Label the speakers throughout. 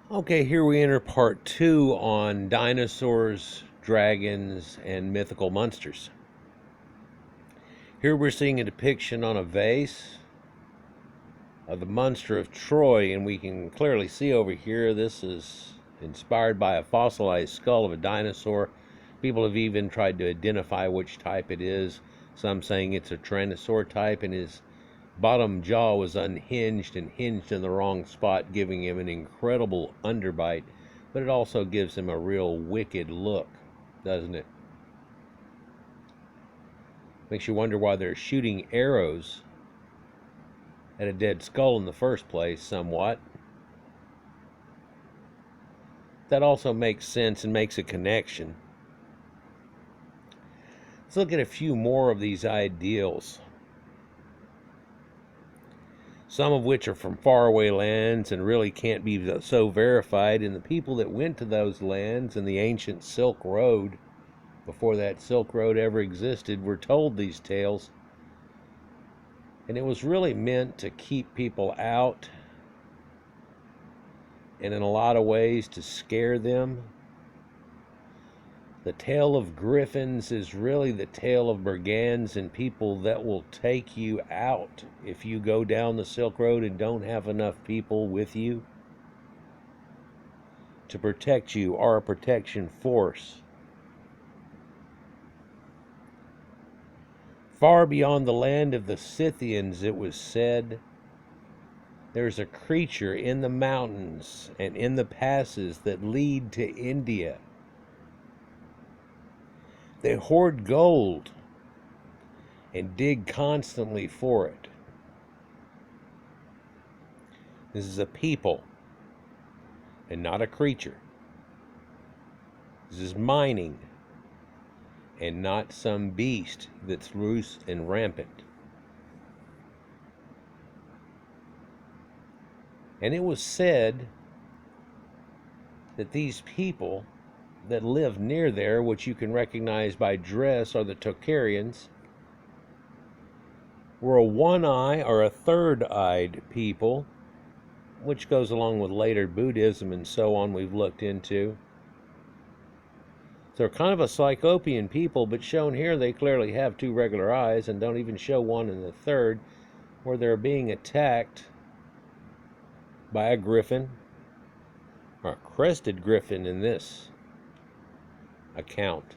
Speaker 1: Okay, here we enter part 2 on dinosaurs, dragons, and mythical monsters. Here we're seeing a depiction on a vase of the monster of Troy, and we can clearly see over here this is inspired by a fossilized skull of a dinosaur. People have even tried to identify which type it is, some saying it's a Tyrannosaur type, and his bottom jaw was unhinged and hinged in the wrong spot, giving him an incredible underbite, but it also gives him a real wicked look, doesn't it? Makes you wonder why they're shooting arrows at a dead skull in the first place, somewhat. That also makes sense and makes a connection. Let's look at a few more of these ideals, some of which are from faraway lands and really can't be so verified. And the people that went to those lands in the ancient Silk Road, before that Silk Road ever existed, were told these tales. And it was really meant to keep people out, and in a lot of ways to scare them. The tale of Griffins is really the tale of brigands and people that will take you out if you go down the Silk Road and don't have enough people with you to protect you, or a protection force. Far beyond the land of the Scythians, it was said, there's a creature in the mountains and in the passes that lead to India. They hoard gold and dig constantly for it. This is a people and not a creature. This is mining and not some beast that's loose and rampant. And it was said that these people that live near there, which you can recognize by dress, are the Tarkarians, were a one-eye or a third-eyed people, which goes along with later Buddhism and so on we've looked into. So they're kind of a Cyclopean people, but shown here they clearly have two regular eyes and don't even show one in the third, where they're being attacked by a griffin, or a crested griffin in this account.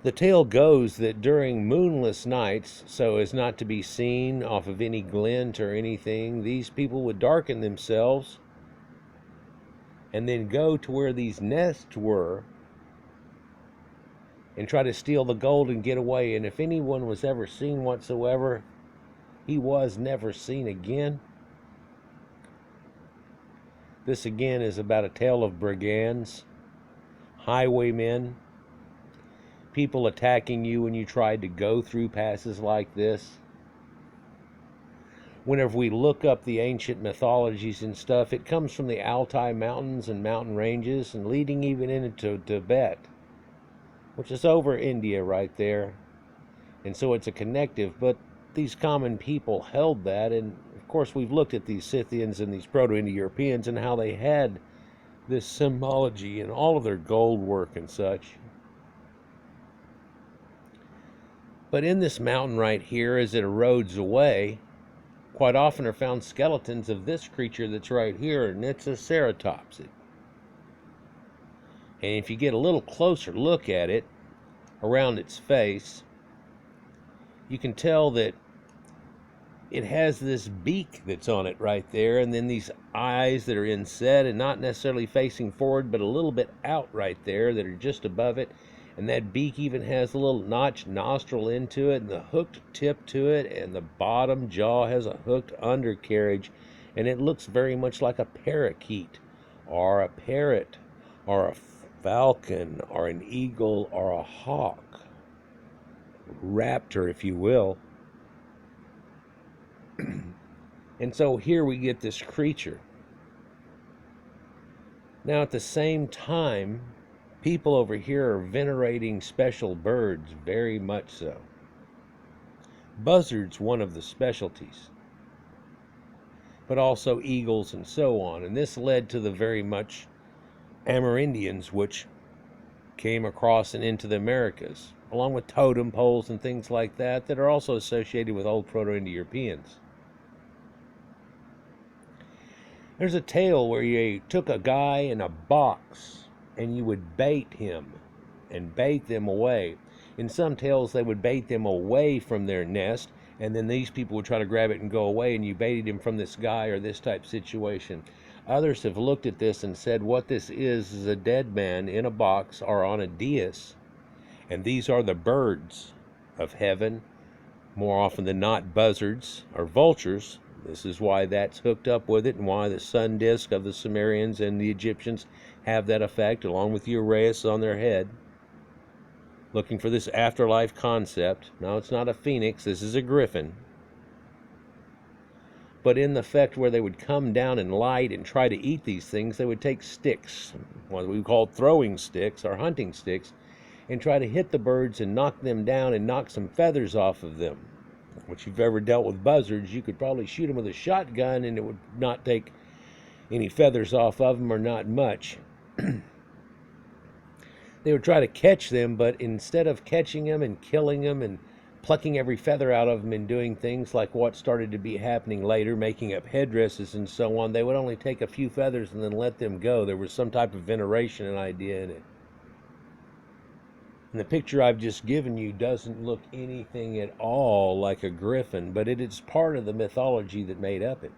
Speaker 1: The tale goes that during moonless nights, so as not to be seen off of any glint or anything, these people would darken themselves and then go to where these nests were and try to steal the gold and get away. And if anyone was ever seen whatsoever, he was never seen again. This again is about a tale of brigands, highwaymen, people attacking you when you tried to go through passes like this. Whenever we look up the ancient mythologies and stuff, it comes from the Altai Mountains and mountain ranges, and leading even into Tibet, which is over India right there. And so it's a connective, but these common people held that. And of course we've looked at these Scythians and these Proto-Indo-Europeans and how they had this symbology in all of their gold work and such. But in this mountain right here, as it erodes away, quite often are found skeletons of this creature that's right here, and it's a ceratopsid. And if you get a little closer look at it, around its face, you can tell that it has this beak that's on it right there, and then these eyes that are inset and not necessarily facing forward, but a little bit out right there that are just above it. And that beak even has a little notched nostril into it, and the hooked tip to it, and the bottom jaw has a hooked undercarriage, and it looks very much like a parakeet, or a parrot, or a falcon, or an eagle, or a hawk. Raptor, if you will. And so here we get this creature. Now at the same time, people over here are venerating special birds, very much so. Buzzard's one of the specialties. but also eagles and so on. And this led to the very much Amerindians, which came across and into the Americas, along with totem poles and things like that that are also associated with old Proto-Indo-Europeans. There's a tale where you took a guy in a box and you would bait him and bait them away. In some tales, they would bait them away from their nest, and then these people would try to grab it and go away, and you baited him from this guy or this type situation. Others have looked at this and said what this is a dead man in a box or on a dais, and these are the birds of heaven, more often than not buzzards or vultures. This is why that's hooked up with it, and why the sun disk of the Sumerians and the Egyptians have that effect, along with the uraeus on their head, looking for this afterlife concept. No, it's not a phoenix, this is a griffin. But in the effect where they would come down in light and try to eat these things, they would take sticks, what we call throwing sticks or hunting sticks, and try to hit the birds and knock them down and knock some feathers off of them. If you've ever dealt with buzzards, you could probably shoot them with a shotgun and it would not take any feathers off of them, or not much. They would try to catch them, but instead of catching them and killing them and plucking every feather out of them and doing things like what started to be happening later, making up headdresses and so on, they would only take a few feathers and then let them go. There was some type of veneration and idea in it. And the picture I've just given you doesn't look anything at all like a griffin, but it is part of the mythology that made up it.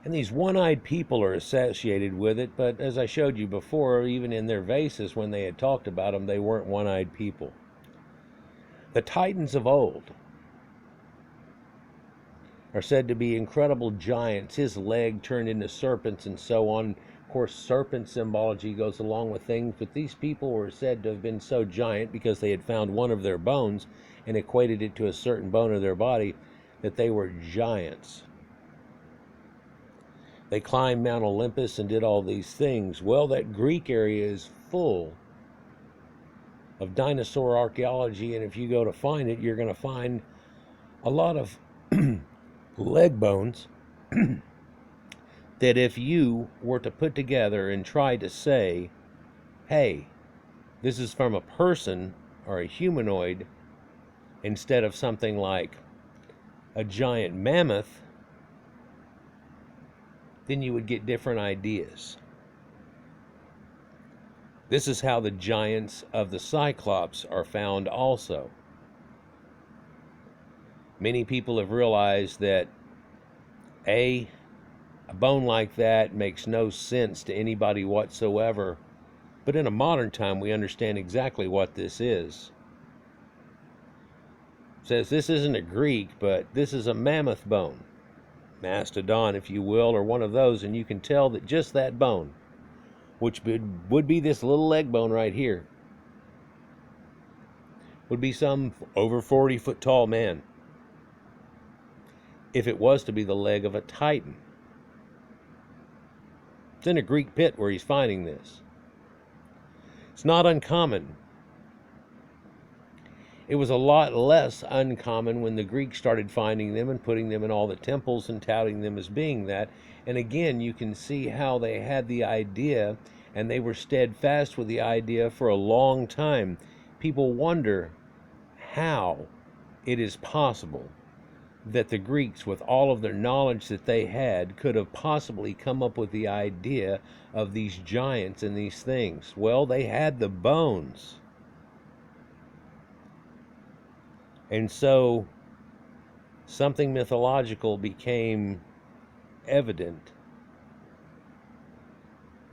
Speaker 1: And these one-eyed people are associated with it, but as I showed you before, even in their vases, when they had talked about them, they weren't one-eyed people. The Titans of old are said to be incredible giants, his leg turned into serpents and so on. Of course, serpent symbology goes along with things, but these people were said to have been so giant because they had found one of their bones and equated it to a certain bone of their body, that they were giants. They climbed Mount Olympus and did all these things. Well, that Greek area is full of dinosaur archaeology, and if you go to find it, you're going to find a lot of leg bones that if you were to put together and try to say, hey, this is from a person or a humanoid, instead of something like a giant mammoth, then you would get different ideas. This is how the giants of the Cyclops are found also. Many people have realized that a bone like that makes no sense to anybody whatsoever, but in a modern time we understand exactly what this is. It says this isn't a Greek, but this is a mammoth bone, mastodon if you will, or one of those, and you can tell that just that bone, which would be this little leg bone right here, would be some over 40-foot tall man if it was to be the leg of a titan. It's in a Greek pit where he's finding this. It's not uncommon. It was a lot less uncommon when the Greeks started finding them and putting them in all the temples and touting them as being that. And again, you can see how they had the idea, and they were steadfast with the idea for a long time. People wonder how it is possible that the Greeks, with all of their knowledge that they had, could have possibly come up with the idea of these giants and these things. Well, they had the bones. And so something mythological became evident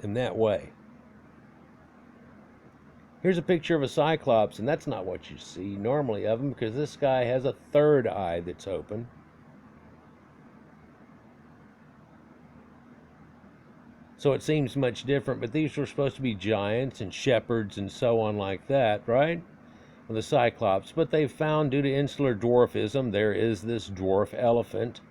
Speaker 1: in that way. Here's a picture of a cyclops, and that's not what you see normally of them, because this guy has a third eye that's open. So it seems much different, but these were supposed to be giants and shepherds and so on like that, right? The Cyclops, but they've found, due to insular dwarfism, there is this dwarf elephant,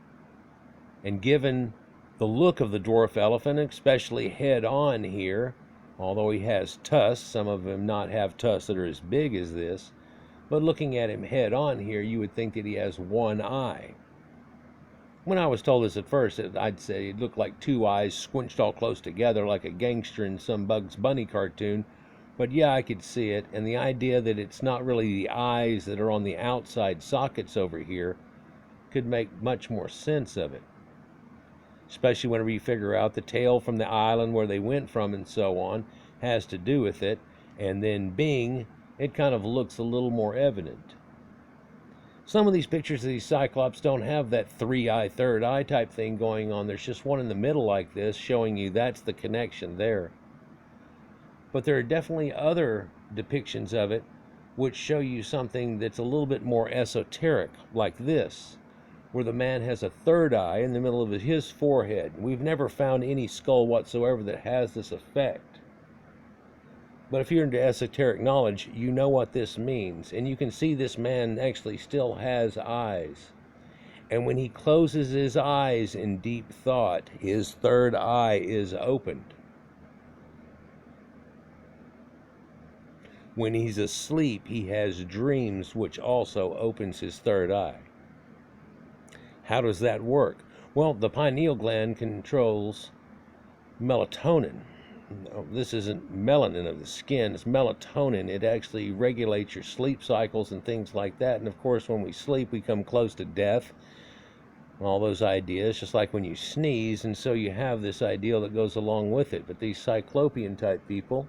Speaker 1: and given the look of the dwarf elephant, especially head on here, although he has tusks, some of them not have tusks that are as big as this, But looking at him head on here, you would think that he has one eye. When I was told this at first, I'd say it looked like two eyes squinched all close together like a gangster in some Bugs Bunny cartoon. But yeah, I could see it. And the idea that it's not really the eyes that are on the outside sockets over here could make much more sense of it. Especially whenever you figure out the tail from the island where they went from and so on has to do with it. And then Bing, it kind of looks a little more evident. Some of these pictures of these Cyclops don't have that three-eye, third eye type thing going on. There's just one in the middle like this showing you that's the connection there. But there are definitely other depictions of it which show you something that's a little bit more esoteric, like this, where the man has a third eye in the middle of his forehead. We've never found any skull whatsoever that has this effect. But if you're into esoteric knowledge, you know what this means. And you can see this man actually still has eyes. And when he closes his eyes in deep thought, his third eye is opened. When he's asleep, he has dreams, which also opens his third eye. How does that work? Well, the pineal gland controls melatonin. This isn't melanin of the skin, it's melatonin. It actually regulates your sleep cycles and things like that. And of course, when we sleep, we come close to death. All those ideas, just like when you sneeze, and so you have this ideal that goes along with it. But these cyclopean type people,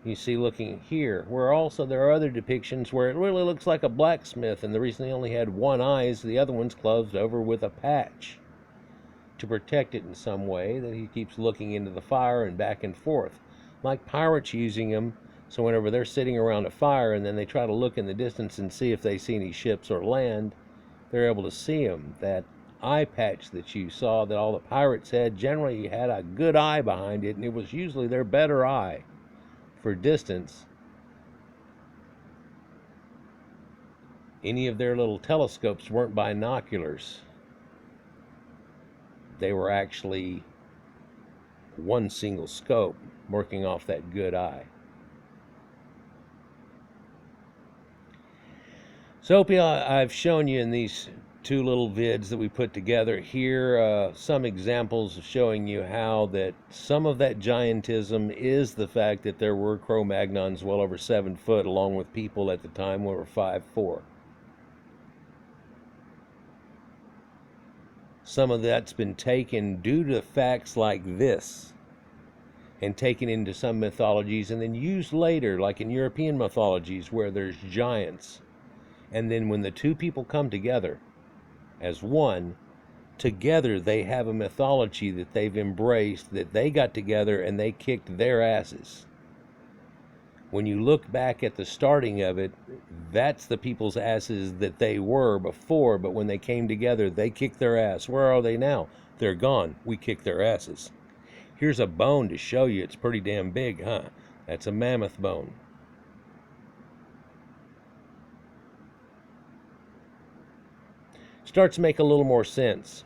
Speaker 1: you see looking here, where also there are other depictions where it really looks like a blacksmith, and the reason they only had one eye is the other one's closed over with a patch to protect it in some way, that he keeps looking into the fire and back and forth, like pirates using them. So whenever they're sitting around a fire and then they try to look in the distance and see if they see any ships or land, they're able to see them. That eye patch that you saw that all the pirates had generally had a good eye behind it, and it was usually their better eye for distance. Any of their little telescopes weren't binoculars. They were actually one single scope working off that good eye. So hope I've shown you in these two little vids that we put together here some examples of showing you how that some of that giantism is the fact that there were Cro-Magnons well over 7 foot, along with people at the time who were 5'4". Some of that's been taken due to facts like this and taken into some mythologies and then used later, like in European mythologies where there's giants. And then when the two people come together as one, together they have a mythology that they've embraced, that they got together and they kicked their asses. When you look back at the starting of it, that's the people's asses that they were before, but when they came together, they kicked their ass. Where are they now? They're gone. We kicked their asses. Here's a bone to show you it's pretty damn big, huh? That's a mammoth bone. Starts to make a little more sense.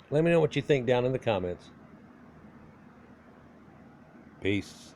Speaker 1: Let me know what you think down in the comments. Peace.